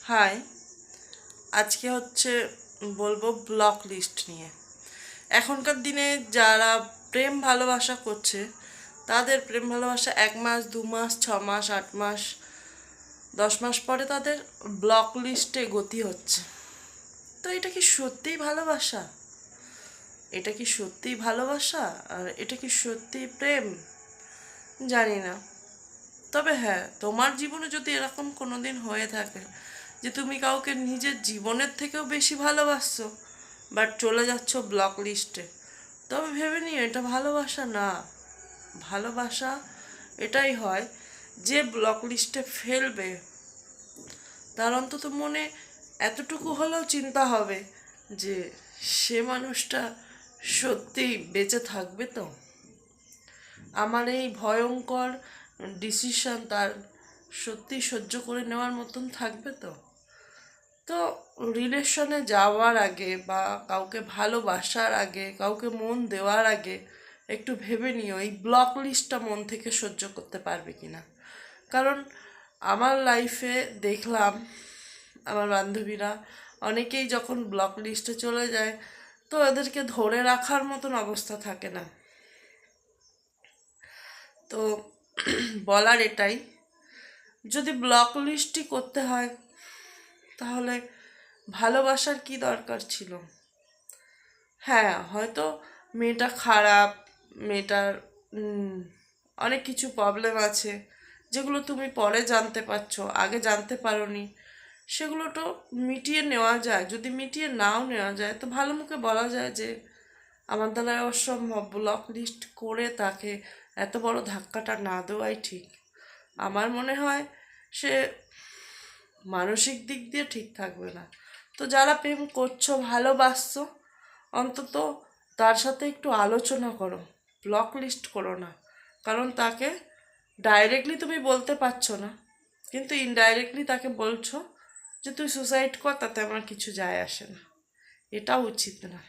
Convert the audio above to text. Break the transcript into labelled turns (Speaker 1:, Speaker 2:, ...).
Speaker 1: High, আজকে বলবো block list নিয়ে। এখনকার দিনে যারা প্রেম ভালোবাসা করছে তাদের প্রেম ভালোবাসা 1 মাস, 2 মাস, 6 মাস, 8 মাস, 10 মাস পরে তাদের ব্লক লিস্টে গতি হচ্ছে। তো এটা কি সত্যিই ভালোবাসা? এটা কি সত্যিই ভালোবাসা? আর এটা কি সত্যিই প্রেম? জানি না। তবে হ্যাঁ, তোমার জীবনে যদি এরকম কোনোদিন হয়ে থাকে যে তুমি কাউকে নিজের জীবনের থেকেও বেশি ভালোবাসছো, বাট চলে যাচ্ছ ব্লক লিস্টে, তবে ভেবে নিও এটা ভালোবাসা না। ভালোবাসা এটাই হয় যে ব্লক লিস্টে ফেলবে তার অন্তত মনে এতটুকু হলেও চিন্তা হবে যে সে মানুষটা সত্যি বেঁচে থাকবে তো, আমার এই ভয়ঙ্কর ডিসিশন তার সত্যি সহ্য করে নেওয়ার মতন থাকবে তো। তো রিলেশনে যাওয়ার আগে বা কাউকে ভালোবাসার আগে, কাউকে মন দেওয়ার আগে একটু ভেবে নিও এই ব্লক লিস্টটা মন থেকে সহ্য করতে পারবে কিনা। কারণ আমার লাইফে দেখলাম আমার বান্ধবীরা অনেকেই যখন ব্লক লিস্টে চলে যায় তো এদেরকে ধরে রাখার মতন অবস্থা থাকে না। তো বলার এটাই, যদি ব্লক লিস্টই করতে হয় তাহলে ভালোবাসার কি দরকার ছিল? হ্যাঁ, হয়তো মেয়েটা খারাপ, মেয়েটার অনেক কিছু প্রবলেম আছে যেগুলো তুমি পরে জানতে পারছো, আগে জানতে পারোনি। সেগুলো তো মিটিয়ে নেওয়া যায়। যদি মিটিয়ে নাও নেওয়া যায় তো ভালো মুখে বলা যায় যে আমার দ্বারা অসম্ভব, ব্লক লিস্ট করে তাকে এত বড় ধাক্কাটা না দেওয়াই ঠিক। আমার মনে হয় সে মানসিক দিক দিয়ে ঠিক থাকবে না। তো যারা প্রেম করছো, ভালোবাসছো, অন্তত তার সাথে একটু আলোচনা করো, ব্লক লিস্ট করো না। কারণ তাকে ডাইরেক্টলি তুমি বলতে পারছো না, কিন্তু ইনডাইরেক্টলি তাকে বলছো যে তুই সুসাইড কর, তাতে আমার কিছু যায় আসে না। এটাও উচিত না।